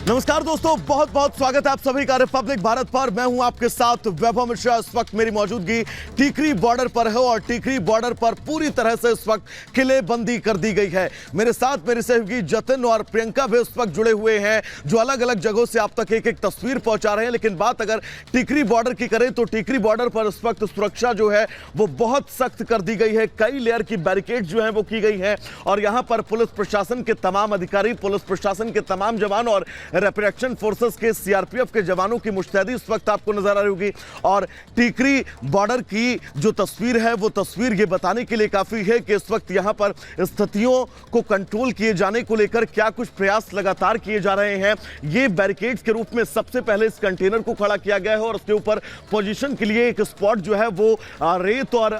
नमस्कार दोस्तों, बहुत बहुत स्वागत है आप सभी का रिपब्लिक भारत पर। मैं हूं आपके साथ वैभव मिश्रा। इस वक्त मेरी मौजूदगी टीकरी बॉर्डर पर है और टीकरी बॉर्डर पर पूरी तरह से इस वक्त किलेबंदी कर दी गई है। मेरे साथ मेरे सहयोगी जतिन और प्रियंका भी इस वक्त जुड़े हुए हैं, जो अलग अलग जगहों से आप तक एक एक तस्वीर पहुंचा रहे हैं। लेकिन बात अगर टीकरी बॉर्डर की करें तो टीकरी बॉर्डर पर इस वक्त सुरक्षा जो है वो बहुत सख्त कर दी गई है। कई लेयर की बैरिकेड जो है वो की गई है और यहां पर पुलिस प्रशासन के तमाम अधिकारी, पुलिस प्रशासन के तमाम जवान और रैपिड एक्शन फोर्सेस के सीआरपीएफ के जवानों की मुस्तैदी इस वक्त आपको नजर आ रही होगी। और टीकरी बॉर्डर की जो तस्वीर है वो तस्वीर ये बताने के लिए काफी है कि इस वक्त यहां पर स्थितियों को कंट्रोल किए जाने को लेकर क्या कुछ प्रयास लगातार किए जा रहे हैं। ये बैरिकेड्स के रूप में सबसे पहले इस कंटेनर को खड़ा किया गया है और उसके ऊपर पोजीशन के लिए एक स्पॉट जो है वो रेत और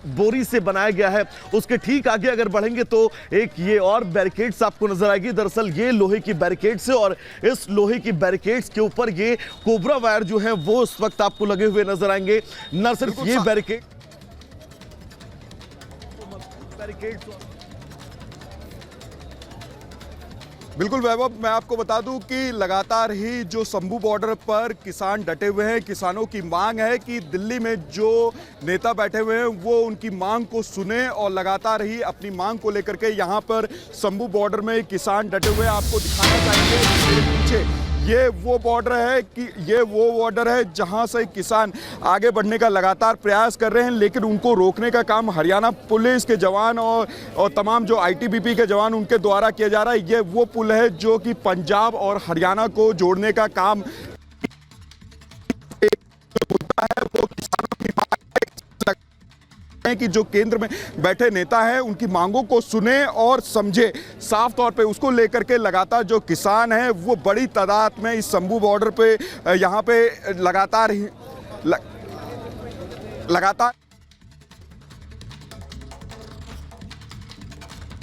बोरी से बनाया गया है। उसके ठीक आगे अगर बढ़ेंगे तो एक ये और बैरिकेड्स आपको नजर आएगी। दरअसल ये लोहे की बैरिकेड्स है और इस लोहे की बैरिकेड्स के ऊपर ये कोबरा वायर जो है वो इस वक्त आपको लगे हुए नजर आएंगे। न सिर्फ ये बैरिकेड बिल्कुल वैभव, मैं आपको बता दूं कि लगातार ही जो शंभू बॉर्डर पर किसान डटे हुए हैं। किसानों की मांग है कि दिल्ली में जो नेता बैठे हुए हैं वो उनकी मांग को सुने और लगातार ही अपनी मांग को लेकर के यहां पर शंभू बॉर्डर में किसान डटे हुए हैं। आपको दिखाना चाहेंगे मेरे पीछे ये वो बॉर्डर है कि ये वो बॉर्डर है जहां से किसान आगे बढ़ने का लगातार प्रयास कर रहे हैं, लेकिन उनको रोकने का काम हरियाणा पुलिस के जवान और तमाम जो आईटीबीपी के जवान उनके द्वारा किया जा रहा है। ये वो पुल है जो कि पंजाब और हरियाणा को जोड़ने का काम होता है। वो किसानों की कि जो केंद्र में बैठे नेता हैं उनकी मांगों को सुने और समझे। साफ तौर पे उसको लेकर के लगातार जो किसान हैं वो बड़ी तादाद में इस शंभू बॉर्डर पे यहाँ पे लगातार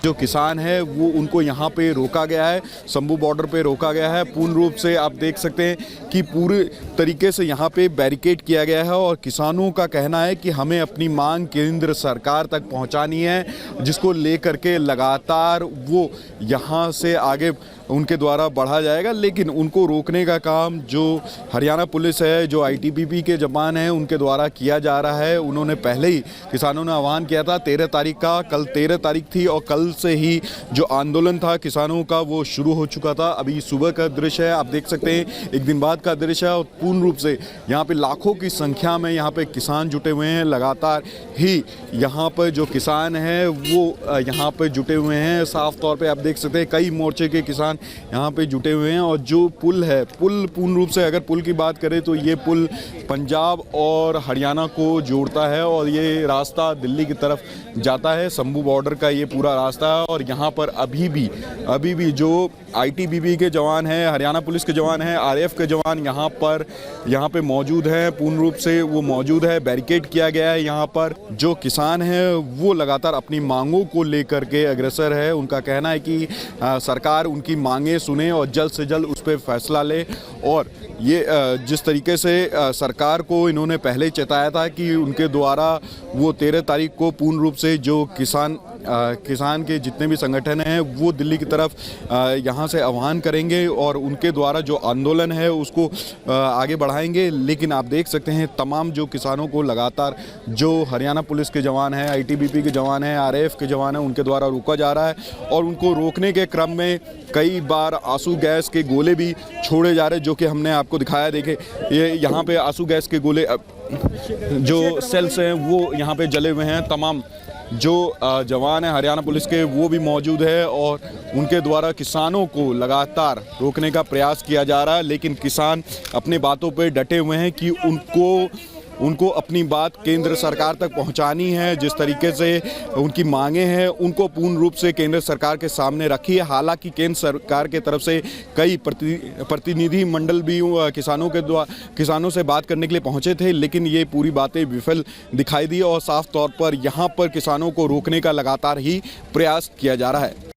जो किसान है वो उनको यहाँ पे रोका गया है, शंभू बॉर्डर पे रोका गया है। पूर्ण रूप से आप देख सकते हैं कि पूरे तरीके से यहाँ पे बैरिकेड किया गया है और किसानों का कहना है कि हमें अपनी मांग केंद्र सरकार तक पहुँचानी है, जिसको लेकर के लगातार वो यहाँ से आगे उनके द्वारा बढ़ा जाएगा। लेकिन उनको रोकने का काम जो हरियाणा पुलिस है, जो आईटीबीपी के जवान हैं उनके द्वारा किया जा रहा है। उन्होंने पहले ही किसानों ने आह्वान किया था 13 तारीख का, कल 13 तारीख थी और कल से ही जो आंदोलन था किसानों का वो शुरू हो चुका था। अभी सुबह का दृश्य है, आप देख सकते हैं, एक दिन बाद का दृश्य है और पूर्ण रूप से यहाँ पे लाखों की संख्या में यहाँ पे किसान जुटे हुए हैं। लगातार ही यहाँ पर जो किसान हैं वो यहाँ पे जुटे हुए हैं। साफ तौर पे आप देख सकते हैं कई मोर्चे के किसान यहाँ पे जुटे हुए हैं। और जो पुल है, पुल पूर्ण रूप से अगर पुल की बात करें तो ये पुल पंजाब और हरियाणा को जोड़ता है और ये रास्ता दिल्ली की तरफ जाता है। शंभू बॉर्डर का ये पूरा रास्ता है और यहाँ पर अभी भी जो आईटीबीपी के जवान हैं, हरियाणा पुलिस के जवान हैं, आरएएफ के जवान यहाँ पे मौजूद हैं। पूर्ण रूप से वो मौजूद है, बैरिकेड किया गया है। यहाँ पर जो किसान हैं वो लगातार अपनी मांगों को लेकर के अग्रसर है। उनका कहना है कि सरकार उनकी मांगें सुने और जल्द से जल्द उस पर फैसला ले। और ये जिस तरीके से सरकार को इन्होंने पहले चेताया था कि उनके द्वारा वो 13 तारीख को पूर्ण रूप से जो किसान के जितने भी संगठन हैं वो दिल्ली की तरफ यहाँ से आह्वान करेंगे और उनके द्वारा जो आंदोलन है उसको आगे बढ़ाएंगे। लेकिन आप देख सकते हैं तमाम जो किसानों को लगातार जो हरियाणा पुलिस के जवान हैं, आईटीबीपी के जवान हैं, आरएएफ के जवान हैं, उनके द्वारा रोका जा रहा है। और उनको रोकने के क्रम में कई बार आंसू गैस के गोले भी छोड़े जा रहे हैं, जो कि हमने आपको दिखाया। देखे ये यहाँ पे आंसू गैस के गोले जो सेल्स हैं वो यहाँ पे जले हुए हैं। तमाम जो जवान हैं हरियाणा पुलिस के वो भी मौजूद है और उनके द्वारा किसानों को लगातार रोकने का प्रयास किया जा रहा है। लेकिन किसान अपनी बातों पे डटे हुए हैं कि उनको अपनी बात केंद्र सरकार तक पहुंचानी है। जिस तरीके से उनकी मांगे हैं उनको पूर्ण रूप से केंद्र सरकार के सामने रखी है। हालांकि केंद्र सरकार के तरफ से कई प्रतिनिधि मंडल भी किसानों से बात करने के लिए पहुंचे थे, लेकिन ये पूरी बातें विफल दिखाई दी और साफ तौर पर यहाँ पर किसानों को रोकने का लगातार ही प्रयास किया जा रहा है।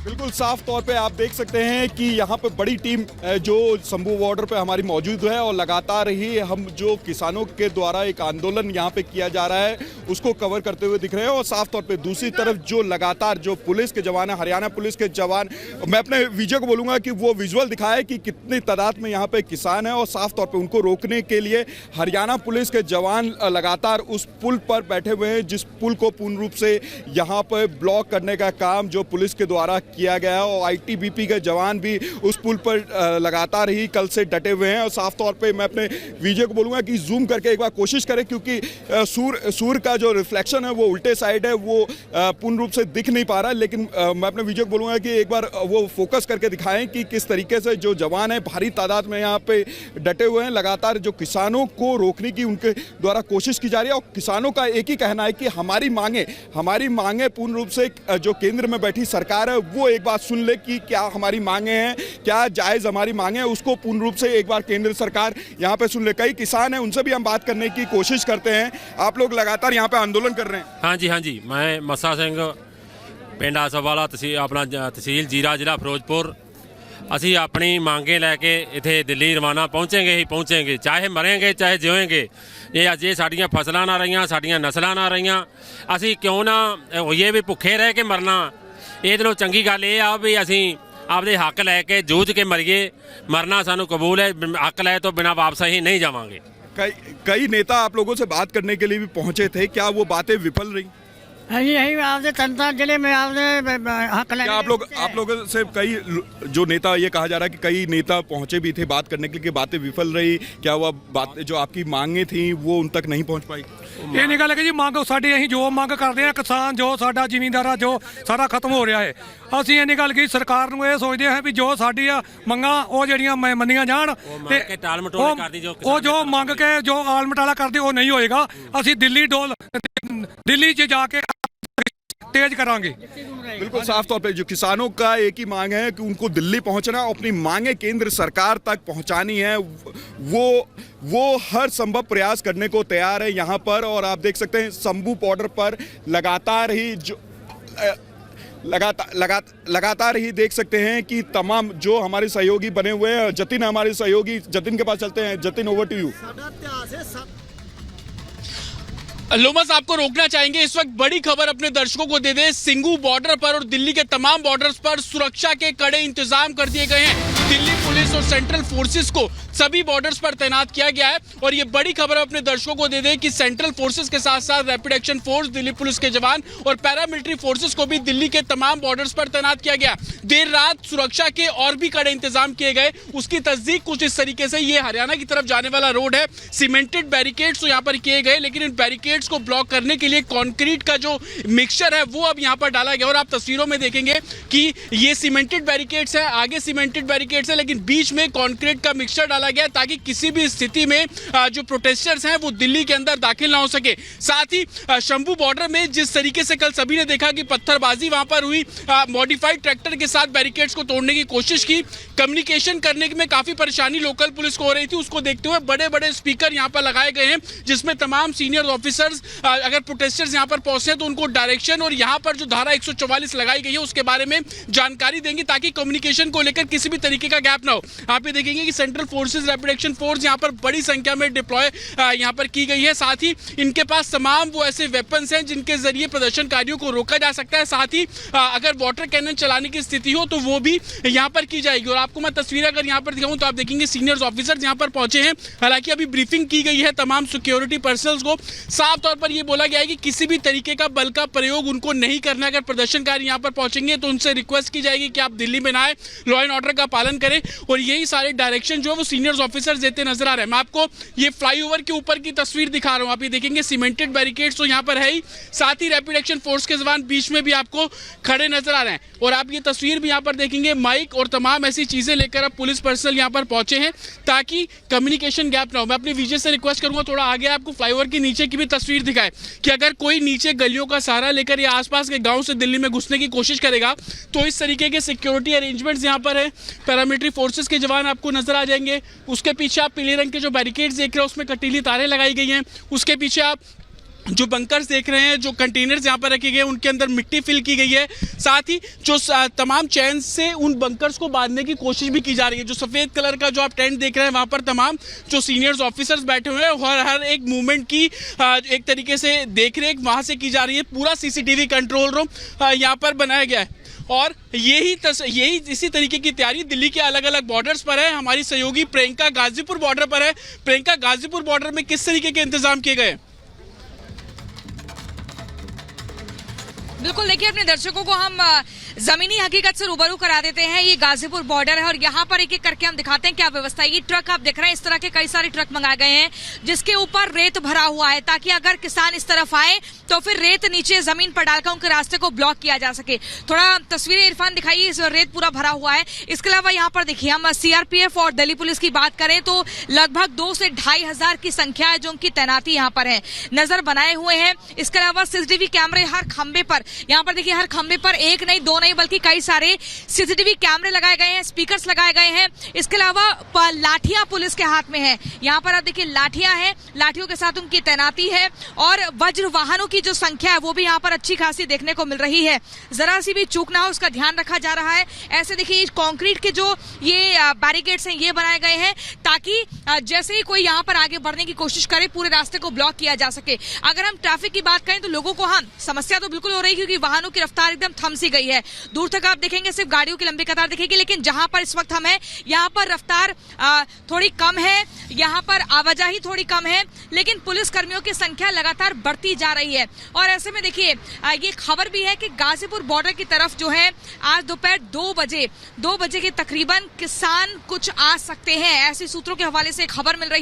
बिल्कुल साफ तौर पे आप देख सकते हैं कि यहाँ पे बड़ी टीम जो शंभू बॉर्डर पे हमारी मौजूद है और लगातार ही हम जो किसानों के द्वारा एक आंदोलन यहाँ पे किया जा रहा है उसको कवर करते हुए दिख रहे हैं। और साफ तौर पे दूसरी तरफ जो लगातार जो पुलिस के जवान है, हरियाणा पुलिस के जवान, मैं अपने विजय को बोलूँगा कि वो विजुअल दिखाए कि कितनी तादाद में यहाँ पे किसान है और साफ तौर पर उनको रोकने के लिए हरियाणा पुलिस के जवान लगातार उस पुल पर बैठे हुए हैं, जिस पुल को पूर्ण रूप से यहाँ पर ब्लॉक करने का काम जो पुलिस के द्वारा किया गया है। और आईटीबीपी के जवान भी उस पुल पर लगातार ही कल से डटे हुए हैं। और साफ तौर पे मैं अपने विजय को बोलूँगा कि जूम करके एक बार कोशिश करें, क्योंकि सूर्य का जो रिफ्लेक्शन है वो उल्टे साइड है, वो पूर्ण रूप से दिख नहीं पा रहा। लेकिन मैं अपने विजय को बोलूँगा कि एक बार वो फोकस करके दिखाएं कि किस तरीके से जो जवान है भारी तादाद में यहाँ पे डटे हुए हैं। लगातार जो किसानों को रोकने की उनके द्वारा कोशिश की जा रही है। और किसानों का एक ही कहना है कि हमारी मांगे पूर्ण रूप से जो केंद्र में बैठी सरकार है वो एक बात सुन ले कि क्या हमारी मांगे हैं, क्या जायज़ हमारी मांगे हैं, उसको पूर्ण रूप से एक बार केंद्र सरकार यहाँ पे सुन ले। कई किसान हैं, उनसे भी हम बात करने की कोशिश करते हैं। आप लोग लगातार यहाँ पे आंदोलन कर रहे हैं? हाँ जी, मैं मस्सा सिंह पिंड आसवाला अपना तहसील जीरा जिला फिरोजपुर। ਅਸੀਂ ਆਪਣੀ ਮੰਗੇ ਲੈ ਕੇ ਇੱਥੇ ਦਿੱਲੀ ਰਵਾਨਾ ਪਹੁੰਚेंगे ਹੀ ਪਹੁੰਚेंगे, ਚਾਹੇ ਮਰਾਂਗੇ ਚਾਹੇ ਜਿਉਵਾਂਗੇ। ਇਹ ਅੱਜ ਇਹ ਸਾਡੀਆਂ ਫਸਲਾਂ ਨਾ ਰਹੀਆਂ, ਸਾਡੀਆਂ ਨਸਲਾਂ ਨਾ ਰਹੀਆਂ, ਅਸੀਂ ਕਿਉਂ ਨਾ ਹੋਈਏ ਵੀ ਭੁੱਖੇ ਰਹਿ ਕੇ ਮਰਨਾ। ਇਹਦੇ ਨਾਲੋਂ ਚੰਗੀ ਗੱਲ ਇਹ ਆ ਵੀ ਅਸੀਂ ਆਪਦੇ ਹੱਕ ਲੈ ਕੇ ਜੂਝ ਕੇ ਮਰੀਏ। ਮਰਨਾ ਸਾਨੂੰ ਕਬੂਲ ਹੈ, ਹੱਕ ਲੈ ਤੋਂ ਬਿਨਾਂ ਵਾਪਸ ਅਸੀਂ नहीं जावांगे। कई नेता आप लोगों से बात करने के लिए भी पहुंचे थे, क्या वो बातें विफल रही? यही आपने तंत्र जिले में आपने हक क्या आप लोगों से कई जो नेता, ये कहा जा रहा है कि कई नेता पहुंचे भी थे बात करने के लिए, बातें विफल रही, क्या वो बात जो आपकी मांगे थी वो उन तक नहीं पहुंच पाई? ਇਹ ਨਹੀਂ ਗੱਲ ਕਿ ਜੀ ਮੰਗ ਸਾਡੀ, ਅਸੀਂ ਜੋ ਮੰਗ ਕਰਦੇ ਆ ਕਿਸਾਨ, ਜੋ ਸਾਡਾ ਜ਼ਿਮੀਂਦਾਰ ਆ, ਜੋ ਸਾਰਾ ਖਤਮ ਹੋ ਰਿਹਾ ਹੈ। ਅਸੀਂ ਇਹ ਨਹੀਂ ਗੱਲ ਕਿ ਸਰਕਾਰ ਨੂੰ ਇਹ ਸੋਚਦੇ ਹਾਂ ਵੀ ਜੋ ਸਾਡੀ ਆ ਮੰਗਾਂ ਉਹ ਜਿਹੜੀਆਂ ਮੰਨੀਆਂ ਜਾਣ ਤੇ ਉਹ ਜੋ ਮੰਗ ਕੇ ਜੋ ਆਲ ਮਟਾਲਾ ਕਰਦੇ ਉਹ ਨਹੀਂ ਹੋਏਗਾ। ਅਸੀਂ ਦਿੱਲੀ 'ਚ ਜਾ ਕੇ तेज करांगे। बिल्कुल साफ तौर पे जो किसानों का एक ही मांग है कि उनको दिल्ली पहुंचना, अपनी मांगे केंद्र सरकार तक पहुंचानी है। वो हर संभव प्रयास करने को तैयार है यहाँ पर। और आप देख सकते हैं शंभू बॉर्डर पर लगातार ही जो लगातार ही देख सकते हैं कि तमाम जो हमारे सहयोगी बने हुए हैं। जतिन हमारे सहयोगी, जतिन के पास चलते हैं। Jatin, over to you. लोमस आपको रोकना चाहेंगे, इस वक्त बड़ी खबर अपने दर्शकों को दे दे। सिंघू बॉर्डर पर और दिल्ली के तमाम बॉर्डर्स पर सुरक्षा के कड़े इंतजाम कर दिए गए हैं। दिल्ली पुलिस और सेंट्रल फोर्सेस को सभी बॉर्डर्स पर तैनात किया गया है। और ये बड़ी खबर अपने दर्शकों को दे दे कि सेंट्रल फोर्सेस के साथ साथ rapid action force, Delhi police के जवान और पैरामिलिट्री फोर्सेस को भी दिल्ली के तमाम बॉर्डर्स पर तैनात किया गया। देर रात सुरक्षा के और भी कड़े इंतजाम किए गए। उसकी तस्दीक कुछ इस तरीके से, ये हरियाणा की तरफ जाने वाला रोड है, सीमेंटेड बैरिकेड्स तो यहाँ पर किए गए, लेकिन इन बैरिकेड्स को ब्लॉक करने के लिए कंक्रीट का जो मिक्सचर है वो अब यहाँ पर डाला गया। और आप तस्वीरों में देखेंगे कि ये सीमेंटेड बैरिकेड्स है, आगे सीमेंटेड बैरिकेड्स है, लेकिन बीच में कंक्रीट का मिक्सचर डाला गया ताकि किसी भी स्थिति में जो प्रोटेस्टर्स हैं वो दिल्ली के अंदर दाखिल ना हो सके। साथ ही शंभू बॉर्डर में जिस तरीके से कल सभी ने देखा कि पत्थरबाजी वहां पर हुई, मॉडिफाइड ट्रैक्टर के साथ बैरिकेड्स को तोड़ने की कोशिश की, कम्युनिकेशन करने में काफी परेशानी लोकल पुलिस को हो रही थी। उसको देखते हुए बड़े बड़े स्पीकर यहाँ पर लगाए गए हैं, जिसमें तमाम सीनियर ऑफिसर्स अगर प्रोटेस्टर्स यहाँ पर पहुंचे तो उनको डायरेक्शन और यहाँ पर जो धारा 144 लगाई गई है उसके बारे में जानकारी देंगे, ताकि कम्युनिकेशन को लेकर किसी भी तरीके का गैप ना हो। आप ये देखेंगे कि central forces, rapid action force यहाँ पर बड़ी संख्या में डिप्लॉय यहाँ पर की गई है। साथ ही इनके पास तमाम वो ऐसे वेपन्स हैं जिनके जरिए प्रदर्शनकारियों को रोका जा सकता है। साथ ही अगर वाटर कैनन चलाने की स्थिति हो तो वो भी यहाँ पर की जाएगी। और आपको मैं तस्वीर अगर यहाँ पर दिखाऊं तो आप देखेंगे सीनियर ऑफिसर्स यहाँ पर पहुंचे हैं। हालांकि अभी ब्रीफिंग की गई है तमाम सिक्योरिटी पर्सनल्स को। साफ तौर पर यह बोला गया है कि किसी भी तरीके का बल का प्रयोग उनको नहीं करना। अगर प्रदर्शनकारी यहाँ पर पहुंचेंगे तो उनसे रिक्वेस्ट की जाएगी कि आप दिल्ली में ना आए, लॉ एंड ऑर्डर का पालन करें। और यही सारे डायरेक्शन जो है वो सीनियर ऑफिसर्स देते नजर आ रहे हैं। मैं आपको ये फ्लाईओवर के ऊपर की तस्वीर दिखा रहा हूँ। आप ये देखेंगे सीमेंटेड बैरिकेड्स तो यहाँ पर है ही, साथ ही रैपिड एक्शन फोर्स के जवान बीच में भी आपको खड़े नजर आ रहे हैं। और आप ये तस्वीर भी यहाँ पर देखेंगे, माइक और तमाम ऐसी चीजें लेकर अब पुलिस पर्सनल यहाँ पर पहुंचे हैं ताकि कम्युनिकेशन गैप ना हो। मैं अपने विजय से रिक्वेस्ट करूंगा थोड़ा आगे आपको फ्लाईओवर के नीचे की भी तस्वीर दिखाए कि अगर कोई नीचे गलियों का सहारा लेकर या आसपास के गांव से दिल्ली में घुसने की कोशिश करेगा तो इस तरीके के सिक्योरिटी अरेंजमेंट्स यहाँ पर है। पैरामिलिट्री फोर्सेस के जवान आपको नजर आ जाएंगे। उसके पीछे आप पीले रंग के जो बैरिकेड्स देख रहे हैं उसमें कटीली तारें लगाई गई हैं। उसके पीछे आप जो बंकर्स देख रहे हैं, जो कंटेनर्स यहाँ पर रखे गए हैं, उनके अंदर मिट्टी फिल की गई है। साथ ही जो तमाम चैन से उन बंकर्स को बांधने की कोशिश भी की जा रही है। जो सफ़ेद कलर का जो आप टेंट देख रहे हैं, वहाँ पर तमाम जो सीनियर्स ऑफिसर्स बैठे हुए हैं और हर एक मूवमेंट की एक तरीके से देख रेख वहाँ से की जा रही है। पूरा CCTV कंट्रोल रूम यहाँ पर बनाया गया है और यही इसी तरीके की तैयारी दिल्ली के अलग अलग बॉर्डर्स पर है। हमारी सहयोगी प्रियंका गाजीपुर बॉर्डर पर है। प्रियंका, गाजीपुर बॉर्डर में किस तरीके के इंतजाम किए गए? बिल्कुल, देखिए अपने दर्शकों को हम जमीनी हकीकत से रूबरू करा देते हैं। ये गाजीपुर बॉर्डर है और यहाँ पर एक एक करके हम दिखाते हैं क्या व्यवस्था है। ये ट्रक आप देख रहे हैं, इस तरह के कई सारे ट्रक मंगाए गए हैं जिसके ऊपर रेत भरा हुआ है ताकि अगर किसान इस तरफ आए तो फिर रेत नीचे जमीन पर डालकर उनके रास्ते को ब्लॉक किया जा सके। थोड़ा तस्वीरें इरफान दिखाइए, इस रेत पूरा भरा हुआ है। इसके अलावा यहाँ पर देखिए, हम CRPF और दिल्ली पुलिस की बात करें तो लगभग 2 से 2.5 हजार की संख्या है जो उनकी तैनाती यहाँ पर है, नजर बनाए हुए हैं। इसके अलावा CCTV कैमरे हर खंबे पर, यहाँ पर देखिए हर खंबे पर एक नहीं, दो नहीं, बल्कि कई सारे CCTV कैमरे लगाए गए हैं, स्पीकर्स लगाए गए हैं। इसके अलावा लाठियां पुलिस के हाथ में है। यहाँ पर आप देखिए लाठियां हैं, लाठियों के साथ उनकी तैनाती है और वज्र वाहनों की जो संख्या है वो भी यहाँ पर अच्छी खासी देखने को मिल रही है। जरा सी भी चूक ना हो उसका ध्यान रखा जा रहा है। ऐसे देखिए कंक्रीट के जो ये बैरिकेड्स हैं ये बनाए गए हैं ताकि जैसे ही कोई यहाँ पर आगे बढ़ने की कोशिश करे पूरे रास्ते को ब्लॉक किया जा सके। अगर हम ट्रैफिक की बात करें तो लोगों को समस्या तो बिल्कुल हो रही है क्योंकि वाहनों की रफ्तार एकदम थम सी गई है। दूर तक आप देखेंगे सिर्फ गाड़ियों की लंबी कतार दिखेगी, लेकिन जहां पर इस वक्त हम हैं यहाँ पर रफ्तार थोड़ी कम है, यहाँ पर आवाजाही थोड़ी कम है, लेकिन पुलिस कर्मियों की संख्या लगातार बढ़ती जा रही है। और ऐसे में देखिए ये खबर भी है कि गाजीपुर बॉर्डर की तरफ जो है आज दोपहर 2 बजे के तकरीबन किसान कुछ आ सकते हैं, ऐसे सूत्रों के हवाले से खबर मिल रही है।